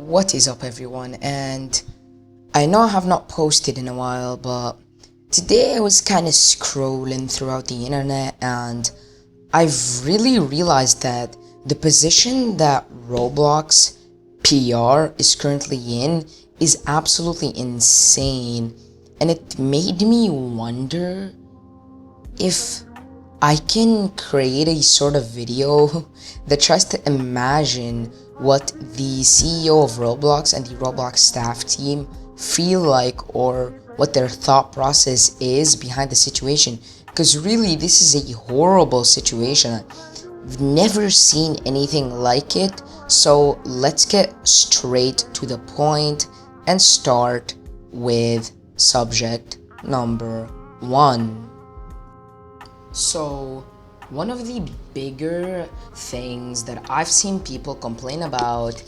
What is up, everyone? And I know I have not posted in a while, but today I was kind of scrolling throughout the internet and I've really realized that the position that Roblox PR is currently in is absolutely insane, and it made me wonder if I can create a sort of video that tries to imagine what the CEO of Roblox and the Roblox staff team feel like, or what their thought process is behind the situation. Because really, this is a horrible situation. I've never seen anything like it. So let's get straight to the point and start with subject number one. So, one of the bigger things that I've seen people complain about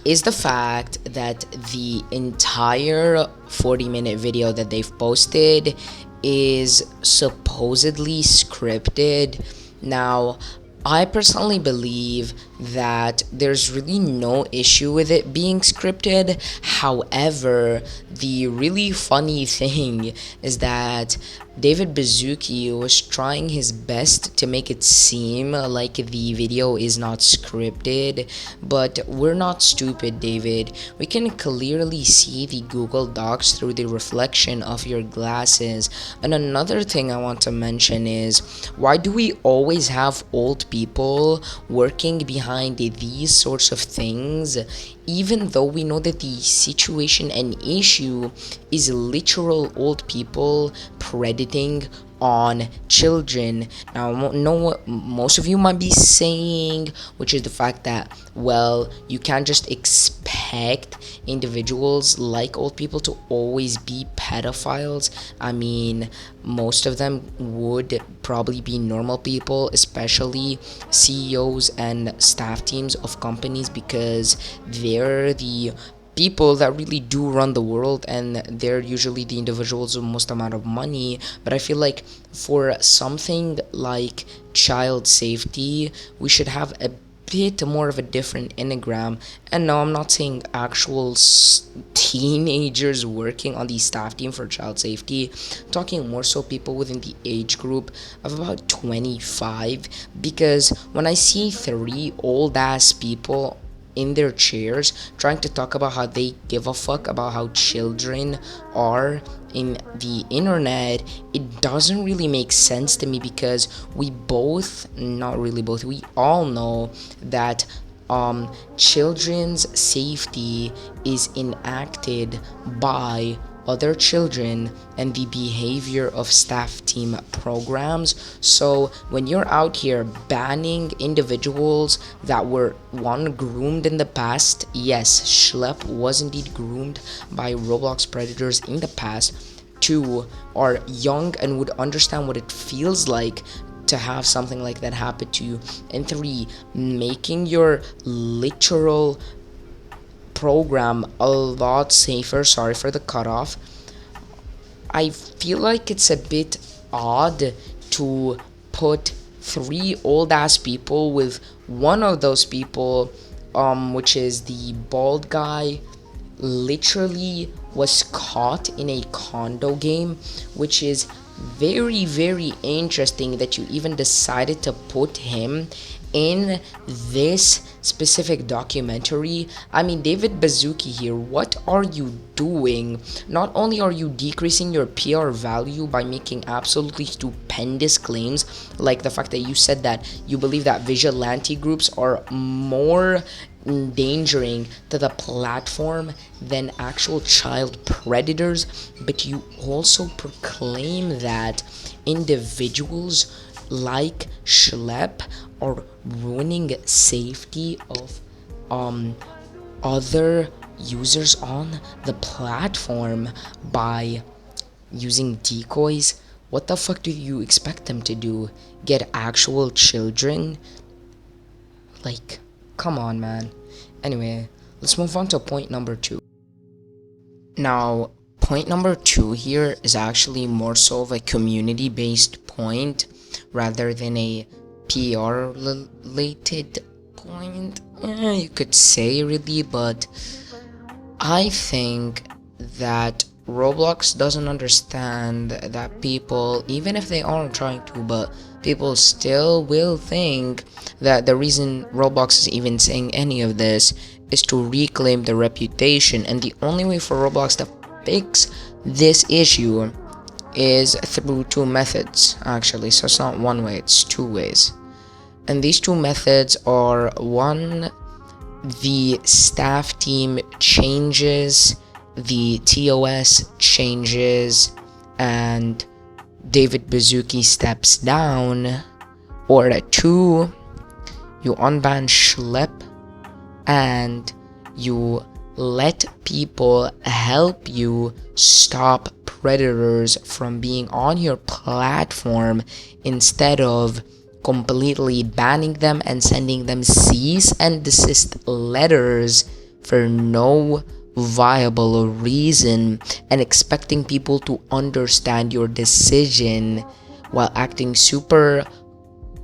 is the fact that the entire 40-minute video that they've posted is supposedly scripted. Now, I personally believe that there's really no issue with it being scripted. However, the really funny thing is that David Baszucki was trying his best to make it seem like the video is not scripted, but we're not stupid, David. We can clearly see the Google Docs through the reflection of your glasses. And another thing I want to mention is, why do we always have old people working behind these sorts of things, even though we know that the situation and issue is literal old people predating on children? Now, I know what most of you might be saying, which is the fact that, well, you can't just expect individuals like old people to always be pedophiles. I mean, most of them would probably be normal people, especially CEOs and staff teams of companies, because they're the people that really do run the world, and they're usually the individuals with most amount of money. But I feel like for something like child safety, we should have a bit more of a different enneagram. And no, I'm not saying actual teenagers working on the staff team for child safety. I'm talking more so people within the age group of about 25, because when I see three old ass people in their chairs trying to talk about how they give a fuck about how children are in the internet, it doesn't really make sense to me, because we both, not really both, we all know that children's safety is enacted by other children and the behavior of staff team programs. So when you're out here banning individuals that were, one, groomed in the past, yes, Schlep was indeed groomed by Roblox predators in the past, two, are young and would understand what it feels like to have something like that happen to you, and three, making your literal program a lot safer. Sorry for the cutoff. I feel like it's a bit odd to put three old ass people, with one of those people, which is the bald guy, literally was caught in a condo game, which is very, very interesting that you even decided to put him in this specific documentary. I mean, David Baszucki here, what are you doing? Not only are you decreasing your PR value by making absolutely stupendous claims, like the fact that you said that you believe that vigilante groups are more endangering to the platform than actual child predators, but you also proclaim that individuals like Schlep are ruining safety of other users on the platform by using decoys. What the fuck do you expect them to do? Get actual children? Like, come on, man. Anyway, let's move on to point number two. Now, point number two here is actually more so of a community-based point rather than a PR related point, you could say, really, but I think that Roblox doesn't understand that people, even if they aren't trying to, but people still will think that the reason Roblox is even saying any of this is to reclaim the reputation, and the only way for Roblox to fix this issue is through two methods, actually. So it's not one way, it's two ways. And these two methods are: one, the staff team changes, the TOS changes, and David Bazuki steps down; or two, you unban Schlep and you let people help you stop predators from being on your platform instead of completely banning them and sending them cease and desist letters for no viable reason, and expecting people to understand your decision while acting super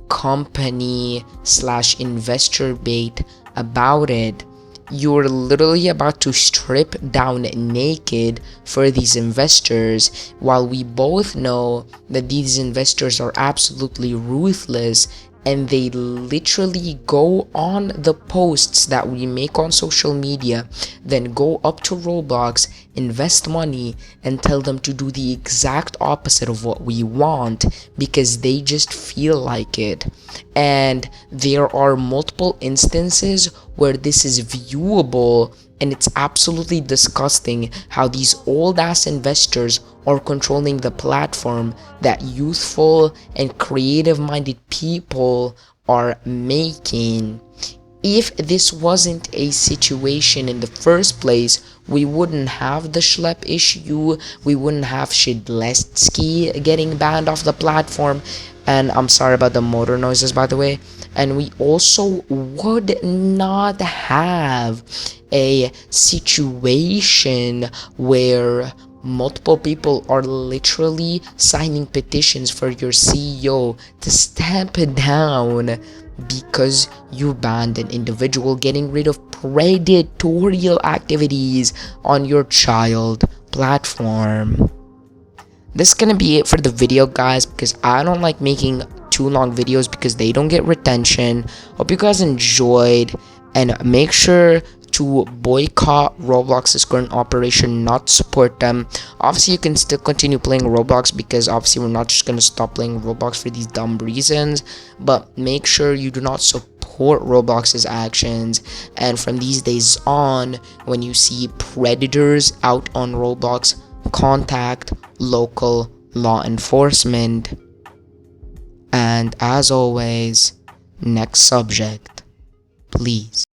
company slash investor bait about it. You're literally about to strip down naked for these investors, while we both know that these investors are absolutely ruthless, and they literally go on the posts that we make on social media, then go up to Roblox, invest money, and tell them to do the exact opposite of what we want because they just feel like it. And there are multiple instances where this is viewable, and it's absolutely disgusting how these old ass investors are controlling the platform that youthful and creative minded people are making. If this wasn't a situation in the first place, we wouldn't have the Schlep issue, we wouldn't have Shidletsky getting banned off the platform, and I'm sorry about the motor noises, by the way, and we also would not have a situation where multiple people are literally signing petitions for your CEO to step down because you banned an individual getting rid of predatorial activities on your child platform. This is gonna be it for the video, guys, because I don't like making too long videos because they don't get retention. Hope you guys enjoyed, and make sure to boycott Roblox's current operation, not support them. Obviously, you can still continue playing Roblox because obviously we're not just gonna stop playing Roblox for these dumb reasons, but make sure you do not support Roblox's actions. And from these days on, when you see predators out on Roblox, contact local law enforcement. And as always, next subject, please.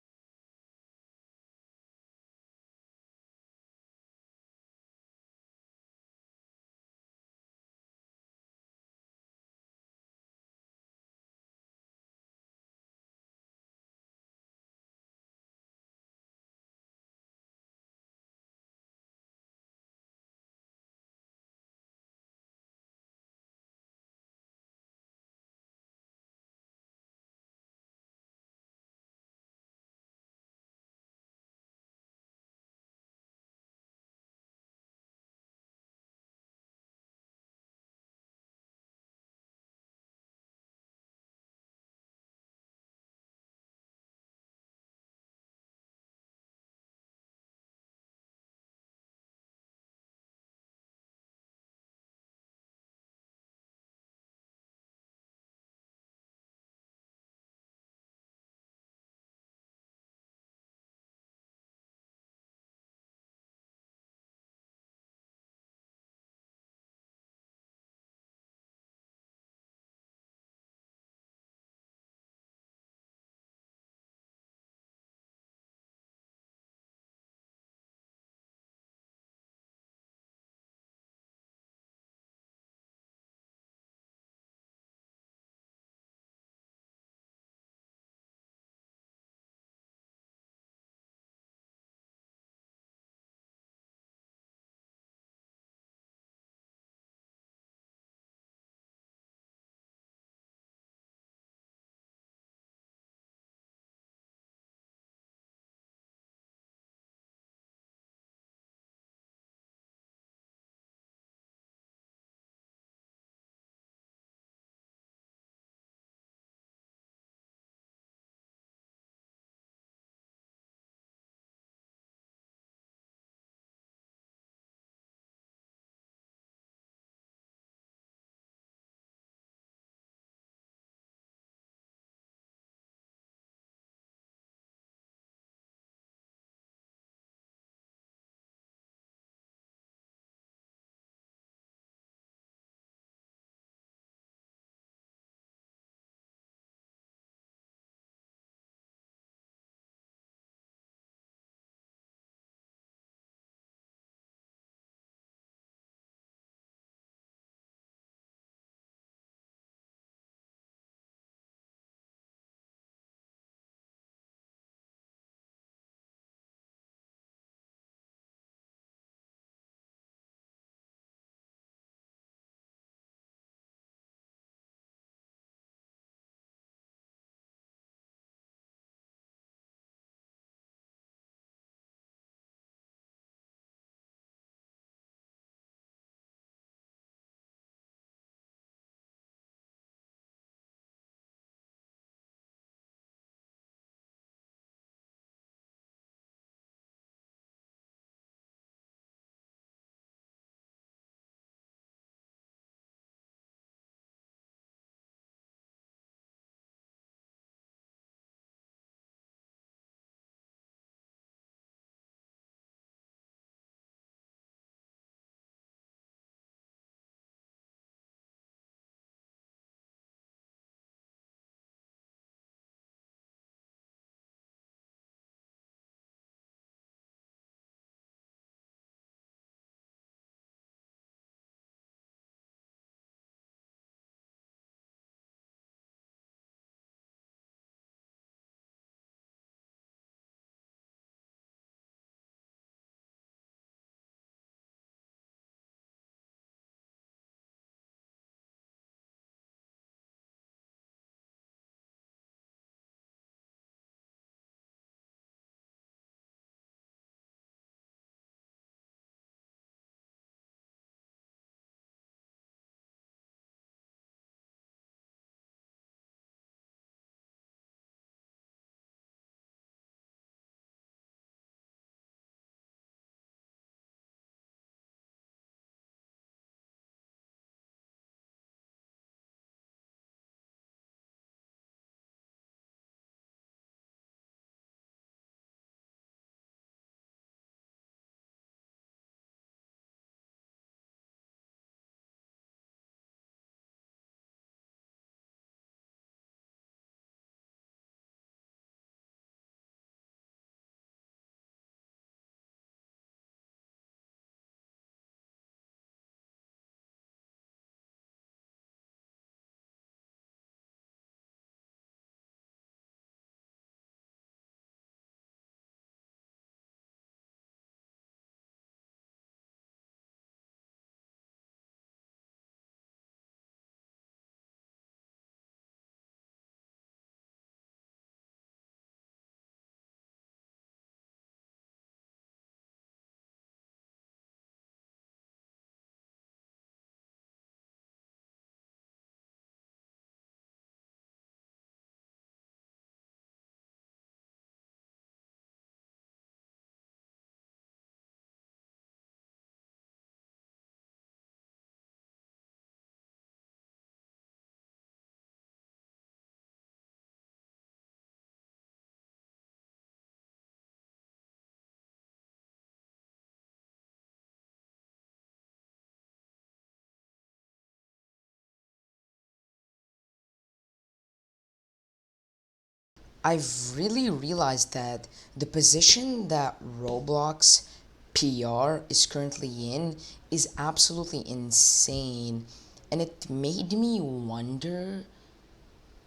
I've really realized that the position that Roblox PR is currently in is absolutely insane, and it made me wonder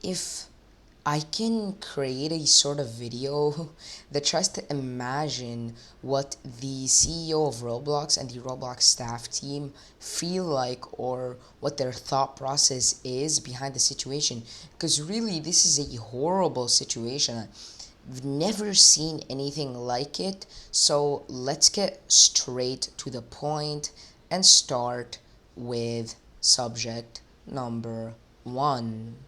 if I can create a sort of video that tries to imagine what the CEO of Roblox and the Roblox staff team feel like, or what their thought process is behind the situation. Because really, this is a horrible situation. I've never seen anything like it. So let's get straight to the point and start with subject number one.